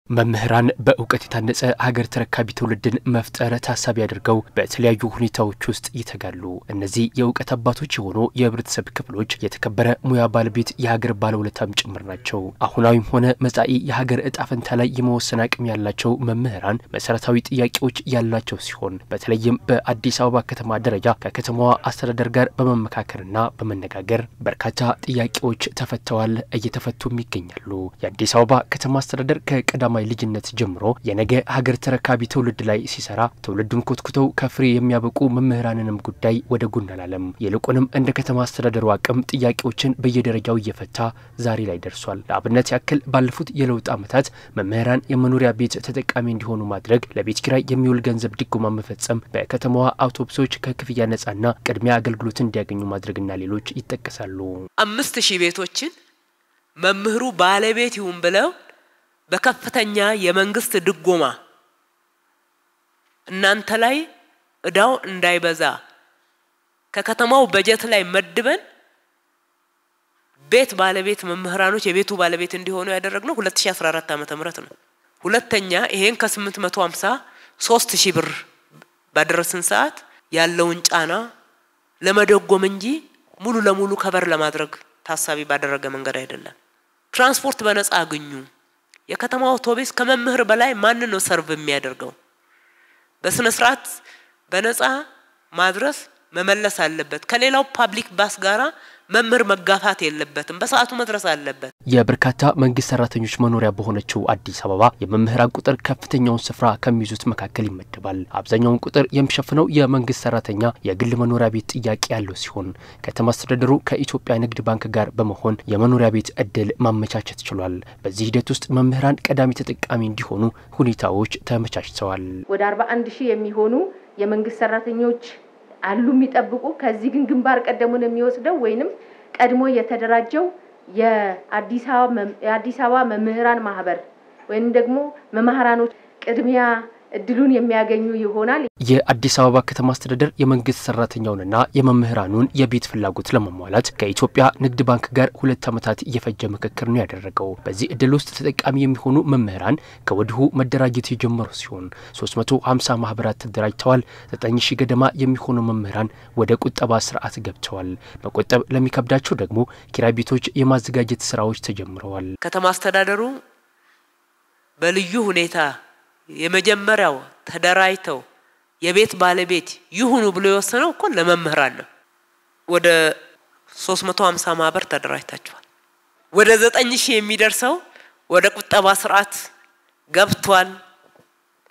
መምህራን በእውቀት የታነጸ ሀገር ተረካቢ ትውልድን መፍጠር ታሳቢ ያደርገው በተለያዩ ሁኔታዎች ውስጥ ይተጋሉ። እነዚህ የእውቀት አባቶች የሆኑ የህብረተሰብ ክፍሎች የተከበረ ሙያ ባለቤት የሀገር ባለውለታም ጭምር ናቸው። አሁናዊም ሆነ መጻኢ የሀገር እጣ ፈንታ ላይ የመወሰን አቅም ያላቸው መምህራን መሰረታዊ ጥያቄዎች ያላቸው ሲሆን በተለይም በአዲስ አበባ ከተማ ደረጃ ከከተማዋ አስተዳደር ጋር በመመካከርና በመነጋገር በርካታ ጥያቄዎች ተፈተዋል፣ እየተፈቱም ይገኛሉ። የአዲስ አበባ ከተማ አስተዳደር ከቀዳማ ልጅነት ጀምሮ የነገ ሀገር ተረካቢ ትውልድ ላይ ሲሰራ ትውልዱን ኮትኩተው ከፍሬ የሚያበቁ መምህራንንም ጉዳይ ወደ ጎን አላለም። ይልቁንም እንደ ከተማ አስተዳደሩ አቅም ጥያቄዎችን በየደረጃው እየፈታ ዛሬ ላይ ደርሷል። ለአብነት ያክል ባለፉት የለውጥ ዓመታት መምህራን የመኖሪያ ቤት ተጠቃሚ እንዲሆኑ ማድረግ፣ ለቤት ኪራይ የሚውል ገንዘብ ድጎማ መፈጸም፣ በከተማዋ አውቶቡሶች ከክፍያ ነጻና ቅድሚያ አገልግሎት እንዲያገኙ ማድረግና ሌሎች ይጠቀሳሉ። 5000 ቤቶችን መምህሩ ባለቤት ይሁን ብለው በከፍተኛ የመንግስት ድጎማ እናንተ ላይ እዳው እንዳይበዛ ከከተማው በጀት ላይ መድበን ቤት ባለቤት መምህራኖች የቤቱ ባለቤት እንዲሆኑ ያደረግነው 2014 ዓመተ ምህረት ነው። ሁለተኛ ይሄን ከ850 3000 ብር ባደረስን ሰዓት ያለውን ጫና ለመደጎም እንጂ ሙሉ ለሙሉ ከበር ለማድረግ ታሳቢ ባደረገ መንገድ አይደለም። ትራንስፖርት በነፃ አገኙ። የከተማው አውቶቡስ ከመምህር በላይ ማን ነው ሰርቭ የሚያደርገው? በስነ ስርዓት በነፃ ማድረስ መመለስ አለበት። ከሌላው ፐብሊክ ባስ ጋራ መምህር መጋፋት የለበትም፣ በሰዓቱ መድረስ አለበት። የበርካታ መንግስት ሰራተኞች መኖሪያ በሆነችው አዲስ አበባ የመምህራን ቁጥር ከፍተኛውን ስፍራ ከሚይዙት መካከል ይመደባል። አብዛኛውን ቁጥር የሚሸፍነው የመንግስት ሰራተኛ የግል መኖሪያ ቤት ጥያቄ ያለው ሲሆን ከተማ አስተዳደሩ ከኢትዮጵያ ንግድ ባንክ ጋር በመሆን የመኖሪያ ቤት እድል ማመቻቸት ችሏል። በዚህ ሂደት ውስጥ መምህራን ቀዳሚ ተጠቃሚ እንዲሆኑ ሁኔታዎች ተመቻችተዋል። ወደ 41000 የሚሆኑ የመንግስት ሰራተኞች አሉ የሚጠብቁ። ከዚህ ግን ግንባር ቀደሙን የሚወስደው ወይንም ቀድሞ የተደራጀው የአዲስ አበባ መምህራን ማህበር ወይንም ደግሞ መምህራኖች ቅድሚያ እድሉን የሚያገኙ ይሆናል። የአዲስ አበባ ከተማ አስተዳደር የመንግስት ሰራተኛውንና የመምህራኑን የቤት ፍላጎት ለማሟላት ከኢትዮጵያ ንግድ ባንክ ጋር 2 ዓመታት የፈጀ ምክክር ነው ያደረገው። በዚህ እድል ውስጥ ተጠቃሚ የሚሆኑ መምህራን ከወዲሁ መደራጀት የጀመሩ ሲሆን 350 ማህበራት ተደራጅተዋል። 9000 ገደማ የሚሆኑ መምህራን ወደ ቁጠባ ስርዓት ገብተዋል። መቆጠብ ለሚከብዳቸው ደግሞ ኪራይ ቤቶች የማዘጋጀት ስራዎች ተጀምረዋል። ከተማ አስተዳደሩ በልዩ ሁኔታ የመጀመሪያው ተደራጅተው የቤት ባለቤት ይሁኑ ብሎ የወሰነው እኮ ለመምህራን ነው። ወደ 350 ማህበር ተደራጅታቸዋል። ወደ 9000 የሚደርሰው ወደ ቁጠባ ስርዓት ገብቷል።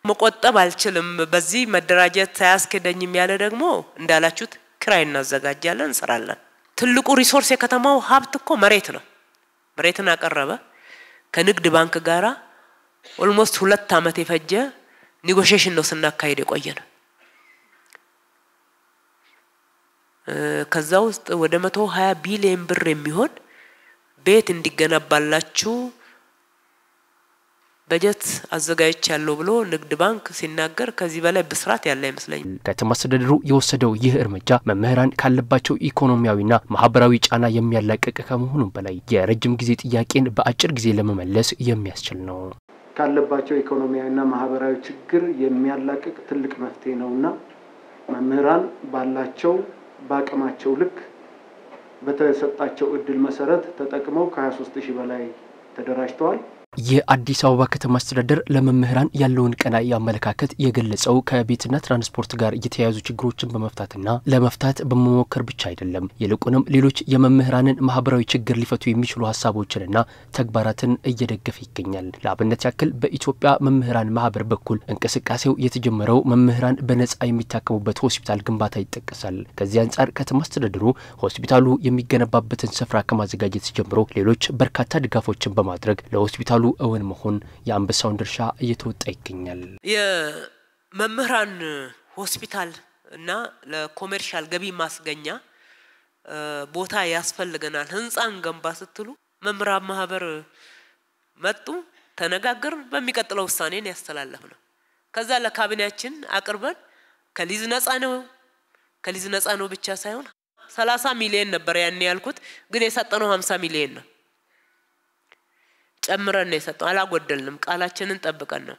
መቆጠብ አልችልም በዚህ መደራጀት ሳያስከደኝም ያለ ደግሞ እንዳላችሁት ክራይ እናዘጋጃለን፣ እንሰራለን። ትልቁ ሪሶርስ የከተማው ሀብት እኮ መሬት ነው። መሬትን አቀረበ ከንግድ ባንክ ጋራ ኦልሞስት 2 ዓመት የፈጀ ኔጎሺዬሽን ነው ስናካሄድ የቆየነው። ከዛው ውስጥ ወደ 120 ቢሊዮን ብር የሚሆን ቤት እንዲገነባላችሁ በጀት አዘጋጅቻለሁ ብሎ ንግድ ባንክ ሲናገር ከዚህ በላይ ብስራት ያለ አይመስለኝም። ከተማ አስተዳደሩ የወሰደው ይህ እርምጃ መምህራን ካለባቸው ኢኮኖሚያዊና ማህበራዊ ጫና የሚያላቅቅ ከመሆኑ በላይ የረጅም ጊዜ ጥያቄን በአጭር ጊዜ ለመመለስ የሚያስችል ነው። ካለባቸው ኢኮኖሚያዊና ማህበራዊ ችግር የሚያላቅቅ ትልቅ መፍትሄ ነውና መምህራን ባላቸው በአቅማቸው ልክ በተሰጣቸው እድል መሰረት ተጠቅመው ከ23000 በላይ ተደራጅተዋል። የአዲስ አበባ ከተማ አስተዳደር ለመምህራን ያለውን ቀናኢ አመለካከት የገለጸው ከቤትና ትራንስፖርት ጋር የተያያዙ ችግሮችን በመፍታትና ለመፍታት በመሞከር ብቻ አይደለም። ይልቁንም ሌሎች የመምህራንን ማህበራዊ ችግር ሊፈቱ የሚችሉ ሐሳቦችንና ተግባራትን እየደገፈ ይገኛል። ለአብነት ያክል በኢትዮጵያ መምህራን ማህበር በኩል እንቅስቃሴው የተጀመረው መምህራን በነጻ የሚታከሙበት ሆስፒታል ግንባታ ይጠቀሳል። ከዚህ አንጻር ከተማ አስተዳደሩ ሆስፒታሉ የሚገነባበትን ስፍራ ከማዘጋጀት ጀምሮ ሌሎች በርካታ ድጋፎችን በማድረግ ለሆስፒታሉ እውን መሆን የአንበሳውን ድርሻ እየተወጣ ይገኛል። የመምህራን ሆስፒታል እና ለኮመርሻል ገቢ ማስገኛ ቦታ ያስፈልገናል ህንጻን ገንባ ስትሉ መምህራን ማህበር መጡ፣ ተነጋገር፣ በሚቀጥለው ውሳኔን ያስተላለፍነው። ከዛ ለካቢኔያችን አቅርበን ከሊዝ ነፃ ነው ብቻ ሳይሆን 30 ሚሊዮን ነበር ያን ያልኩት፣ ግን የሰጠነው 50 ሚሊዮን ነው። ጨምረን ነው የሰጠው አላጎደልንም ቃላችንን ጠብቀን ነው